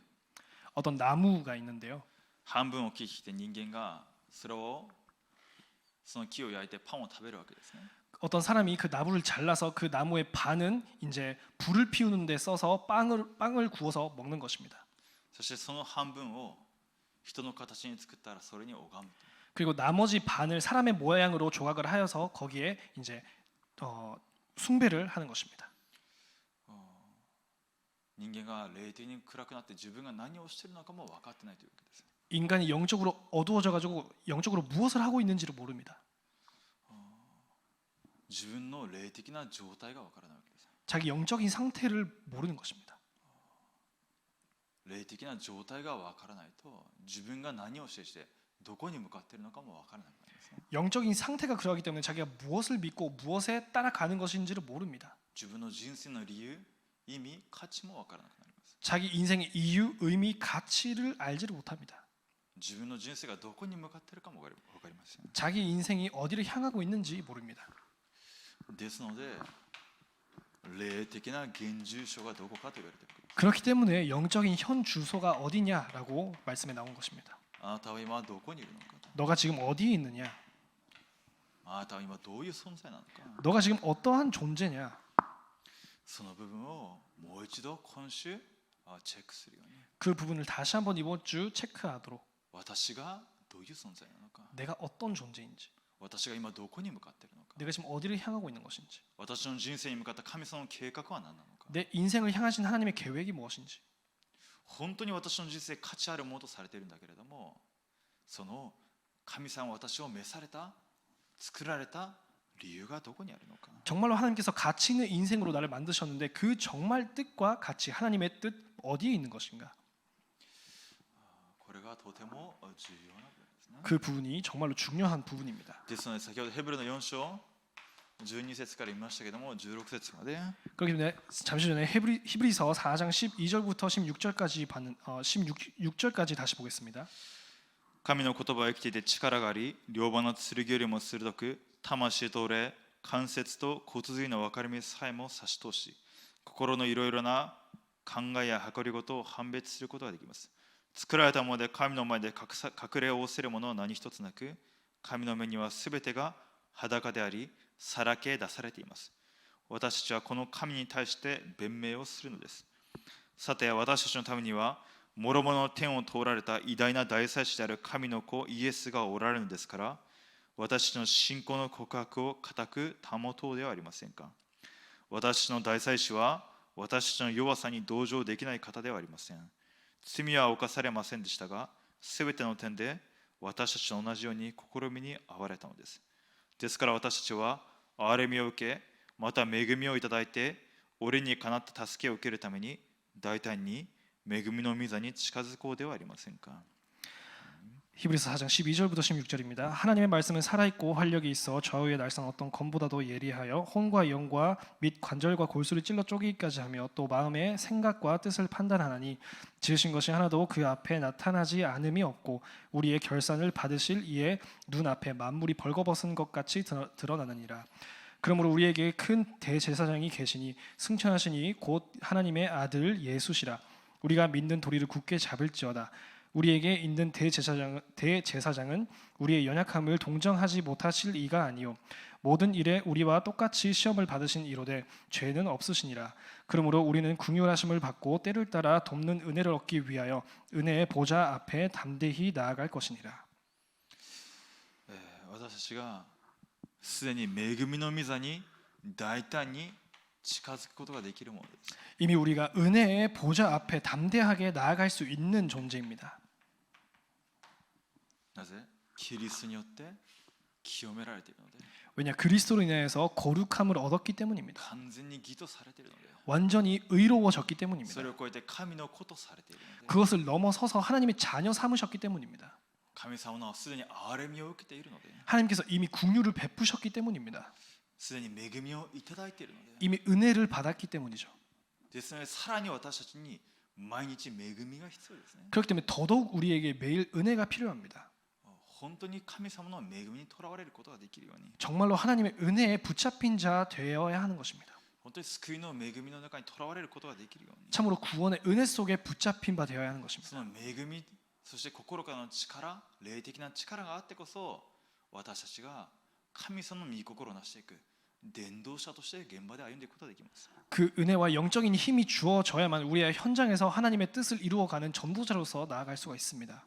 B: 어떤 나무가 있는데요.
A: 半分を切って人間がその木を焼いてパンを食べるわけですね。
B: 어떤 사람이 그 나무를 잘라서 그 나무의 반은 이제 불을 피우는 데 써서 빵을 구워서 먹는 것입니다.
A: そしてその半分を人の形に作ったらそれに拝む。
B: 그리고 나머지 반을 사람의 모양으로 조각을 하여서 거기에 이제 숭배를 하는 것입니다.
A: 人間が霊的に暗くなって自分が何をしているのかも分かってないというわけです。
B: 인간이 영적으로 어두워져 가지고 영적으로 무엇을 하고 있는지를 모릅니다.
A: 自分の霊的な状態が分からないわけです。
B: 자기 영적인 상태를 모르는 것입니다.
A: 霊的な状態が分からないと自分が何をしてどこに向かっているのかも分からなくなりますね。
B: 영적인 상태가 그러하기 때문에 자기가 무엇을 믿고 무엇에 따라가는 것인지를 모릅니다.
A: 自分の人生の理由、意味、価値も分からなくなります。
B: 자기 인생의 이유, 의미, 가치를 알지를 못합니다.
A: 自分の人生がどこに向かっているかも分かりません。
B: 자기 인생이 어디를 향하고 있는지 모릅니다.
A: ですので霊的な現住所がどこかと言われている。
B: 그렇기 때문에 영적인 현 주소가 어디냐라고 말씀에 나온 것입니다.
A: あなたは今どこにいるのかと。
B: 너가 지금 어디에 있느냐?
A: あなたは今どういう存在なのか
B: 너가 지금 어떠한 존재냐?
A: その部分をもう一度今週チェックするように
B: 그 부분을 다시 한번 이번 주 체크하도록
A: 私がどういう存在なのか
B: 내가 어떤 존재인지
A: 私が今どこに向かっているのか
B: 내가 지금 어디를 향하고 있는 것인지
A: 私の人生に向かった神様の計画は何なのか
B: 내 인생을 향하신 하나님의 계획이 무엇인지
A: 本当に私の人生価値あるものとされているんだけれどもその神様は私を召された作られた理由がどこにあるのか
B: 정말로 하나님께서 가치 있는 인생으로 나를 만드셨는데 그 정말 뜻과 가치 하나님의 뜻 어디에 있는 것인가?
A: これがとても重要な部分ですね
B: 그 부분이 정말로 중요한 부분입니다.
A: ですので先ほどヘブルの4章12節から見ましたけども16節まで
B: 그렇기 때문에 잠시 전에 히브리서 4장 12절부터 16절까지 받는 16절까지 다시 보겠습니다.
A: 神の言葉は生きていて力があり両刃の剣よりも鋭く魂と霊関節と骨髄の分かれ目さえも差し通し心のいろいろな考えや計りごとを判別することができます。作られたもので神の前で隠れを仰せるものは何一つなく神の目にはすべてが裸でありさらけ出されています。私たちはこの神に対して弁明をするのです。さて私たちのためには諸々の天を通られた偉大な大祭司である神の子イエスがおられるのですから私たちの信仰の告白を固く保とうではありませんか。私たちの大祭司は私たちの弱さに同情できない方ではありません。罪は犯されませんでしたがすべての点で私たちと同じように試みに遭われたのです。ですから私たちは憐れみを受けまた恵みをいただいて俺にかなった助けを受けるために大胆に恵みの御座に近づこうではありませんか。
B: 히브리서 4장 12절부터 16절입니다. 하나님의 말씀은 살아있고 활력이 있어 좌우의 날선 어떤 검보다도 예리하여 혼과 영과 및 관절과 골수를 찔러 쪼개기까지 하며 또 마음의 생각과 뜻을 판단하나니 지으신 것이 하나도 그 앞에 나타나지 않음이 없고 우리의 결산을 받으실 이의 눈앞에 만물이 벌거벗은 것 같이 드러나느니라. 그러므로 우리에게 큰 대제사장이 계시니 승천하시니 곧 하나님의 아들 예수시라. 우리가 믿는 도리를 굳게 잡을지어다. 우리에게 있는 대제사장은 우리의 연약함을 동정하지 못하실 이가 아니요 모든 일에 우리와 똑같이 시험을 받으신 이로되 죄는 없으시니라. 그러므로 우리는 긍휼하심을 받고 때를 따라 돕는 은혜를 얻기 위하여 은혜의 보좌 앞에 담대히 나아갈 것이니라.
A: 私たちがすでに恵みの御座に大胆に近づくことができるものです。
B: 이미 우리가 은혜의 보좌 앞에 담대하게 나아갈 수 있는 존재입니다.
A: なぜキリストによって清められているので
B: 왜냐 그리스도로 인하여서 거룩함을 얻었기 때문입니다.
A: 完全に義とされているので
B: 완전히 의로워졌기 때문입니다.
A: それを超えて神の子とされているので
B: 그것을 넘어서서 하나님의 자녀 삼으셨기 때문입니다.
A: 神様のすでに憐れみを受けているので
B: 하나님께서 이미 긍휼을 베푸셨기 때문입니다.
A: すでに恵みをいただいているので
B: 이미 은혜를 받았기 때문이죠.
A: ですのでさらに私たちに毎日恵みが必要ですね。
B: 그렇기 때문에 더더욱 우리에게 매일 은혜가 필요합니다.
A: 本当に神様の恵みにとらわれることができるように
B: 정말로 하나님의 은혜에 붙잡힌 자 되어야 하는 것입니다.
A: 本当に救いの恵みの中にとらわれることができるように
B: 참으로 구원의 은혜 속에 붙잡힌 바 되어야 하는 것입니다.
A: その恵みそして心からの力霊的な力があってこそ私たちが神様の御心をなしていく伝道者として現場で歩んでいくことができます。
B: 그 은혜와 영적인 힘이 주어져야만 우리의 현장에서 하나님의 뜻을 이루어가는 전도자로서 나아갈 수가 있습니다.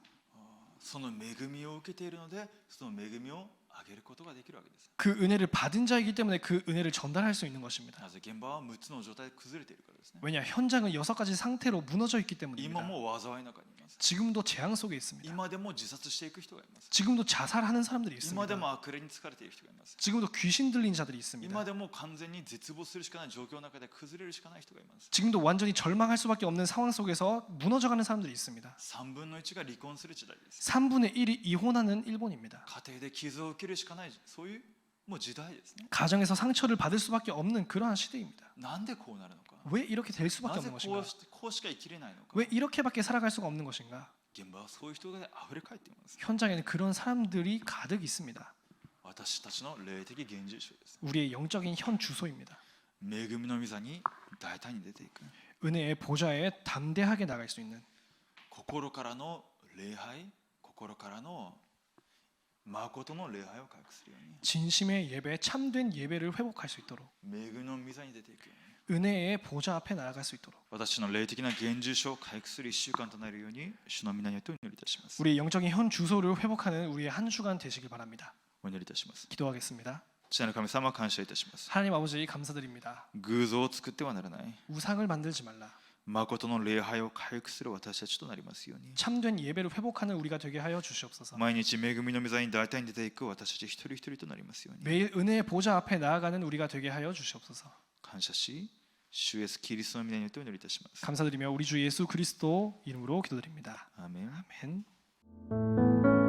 A: その恵みを受けているのでその恵みをあげることができるわけです。
B: 그 은혜를 받은 자이기 때문에 그 은혜를 전달할 수 있는 것입니다.
A: なぜ現場は6つの状態で崩れているからですね。
B: 왜냐 현장은 6가지 상태로 무너져 있기
A: 今
B: 때문입니다.
A: も災いの中にいます。
B: 지금도 재앙 속에 있습니다.
A: 今でも自殺していく人がいます。
B: 지금도 자살하는 사람들이
A: 今で
B: 있습니다.
A: も悪霊に疲れている人がいます。
B: 지금도 귀신 들린 자들이
A: 今
B: 있습니다.
A: でも完全に絶望するしかない状況の中で崩れるしかない人がいます。
B: 지금도 완전히 절망할 수밖에 없는 상황 속에서 무너져가는 사람들이 있습니다.
A: 3分の1が離婚する時代です。
B: 3분의 1이 이혼하는 일본입니다.
A: 家庭で傷を受けるしかないそういうもう時代ですね。
B: 가정에서 상처를 받을 수밖에 없는 그러한 시대입니다.
A: なんでこうなるのか。
B: 왜 이렇게 될 수밖에
A: なぜ
B: 없는
A: こ
B: 것인가?
A: うしか生きれないのか。
B: 왜 이렇게밖에 살아갈 수가 없는 것인가?
A: 現場はそういう人が溢れ返っています。
B: 현장에는 그런 사람들이 가득 있습니다.
A: 私たちの霊的現実種です。
B: 우리의 영적인 현 주소입니다.
A: 恵みの御座に大胆に出ていく。
B: 은혜의 보좌에 담대하게 나갈 수 있는
A: 心からの礼拝、心からの誠の礼拝を回復するように
B: 진심의 예배, 참된 예배를 회복할 수 있도록
A: 恵みの御座に出ていくように
B: 은혜의 보좌 앞에 나아갈 수 있도록
A: 私の霊的な現住所を回復する1週間となるように主の皆によってお祈りいたします。
B: 우리 영적인 현 주소를 회복하는 우리의 한 주간 되시길 바랍니다.
A: お祈りいたします。
B: 기도하겠습니다.
A: 父なる神様感謝いたします。
B: 하나님 아버지 감사드립니다.
A: 偶像を作ってはならない
B: 우상을 만들지 말라.
A: 誠の礼拝を回復する私たちとなりますように
B: 참된 예배를 회복하는 우리가 되게 하여 주시옵소서.
A: 毎日恵みの御座に大胆に出ていく私たち一人一人となりますように
B: 매일 은혜의 보좌 앞에 나아가는 우리가 되게 하여 주시옵소서.
A: 感謝し主イエスキリストの皆によってお祈りいたします。
B: 감사드리며 우리 주 예수 그리스도 이름으로 기도드립니다.
A: アーメン。
B: 아멘.